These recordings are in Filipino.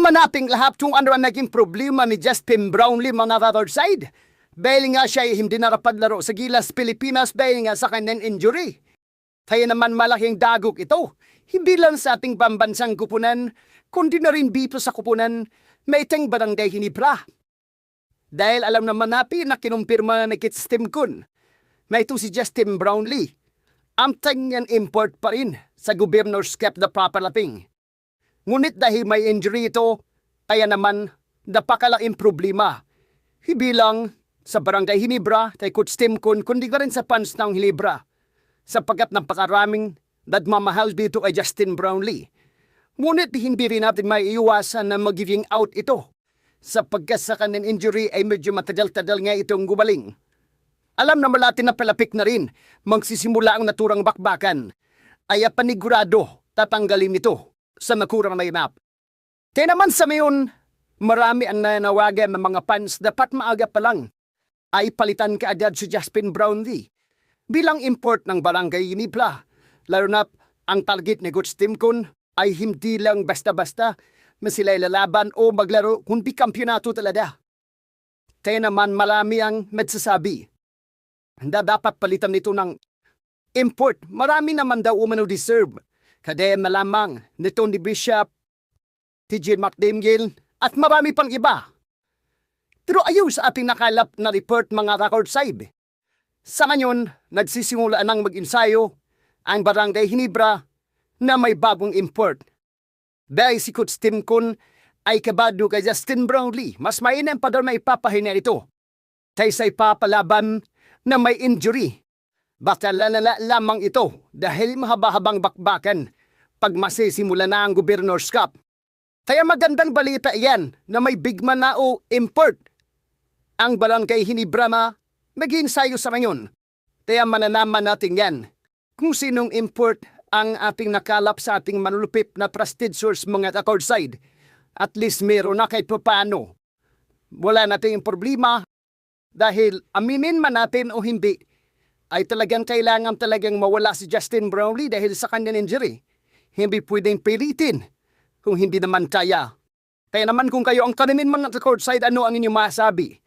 naman nating lahat kung ano ang naging problema ni Justin Brownlee mga other side. Dahil nga siya ay hindi narapadlaro sa Gilas Pilipinas dahil nga sa kanyang injury. Kaya naman malaking dagok ito. Hindi lang sa ating pambansang kupunan, kundi na rin dito sa kupunan, may itang barangay Hinebra. Dahil alam naman natin na kinumpirma ni Kits Timkun na ito si Justin Brownlee. Ang tangyang import pa rin sa Governor's Cup na papalaping. Ngunit dahil may injury ito, kaya naman napakalaking problema. Hindi lang sa barangay Hinebra kay Coach Timkun, kundi ka rin sa fans ng Hinebra. Sapagkat napakaraming nagmamahal dito kay Justin Brownlee. Ngunit hindi rin natin may iwasan na mag-giving out ito. Sapagkat sa kanyang injury ay medyo matagal-tagal nga itong gumaling. Alam naman natin na palapik na rin magsisimula ang naturang bakbakan. Ay panigurado tatanggalin ito sa nakurang lineup. Kaya naman sa mayon, marami ang nanawagan ng mga fans dapat maaga pa lang ay palitan kaagad si Justin Brownlee bilang import ng barangay Hinebra. Lalo na ang target ni Coach Timkun ay hindi lang basta-basta na sila lalaban o maglaro kundi kampyonato talaga. Kaya naman marami ang nagsasabi na dapat palitan nito ng import. Marami naman daw umano deserve. Kada malamang nito ni Bishop, TJ McDaniel, at marami pang iba. Pero ayaw sa ating nakalap na report mga record side. Sa ngayon, nagsisimula nang mag-insayo ang barangay Hinebra na may bagong import. Dahil si Coach Timkun ay kabado kay Justin Brownlee, mas mainam pa daw may ipapahina ito. Kaysa ipapalaban na may injury. Baka lalala lamang ito dahil mahaba-habang bakbakan pag masisimula na ang Governor's Cup. Kaya magandang balita iyan na may bigman na o import ang barangay Hinebra na mag-iinsayo sa ngayon. Kaya mananaman natin yan kung sinong import ang ating nakalap sa ating manulupip na trusted source mga record side. At least meron na kahit paano. Wala nating problema dahil aminin man natin o hindi, ay talagang kailangan talagang mawala si Justin Brownlee dahil sa kanyang injury. Hindi pwedeng pilitin kung hindi naman kaya. Kaya naman kung kayo ang kaninin man at record side, ano ang inyong masabi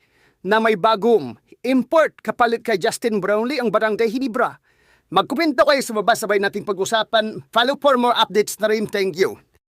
na may bagong import kapalit kay Justin Brownlee ang barangay Hinebra? Magkomento kayo sa baba, sabay nating pag-usapan. Follow for more updates na rin. Thank you.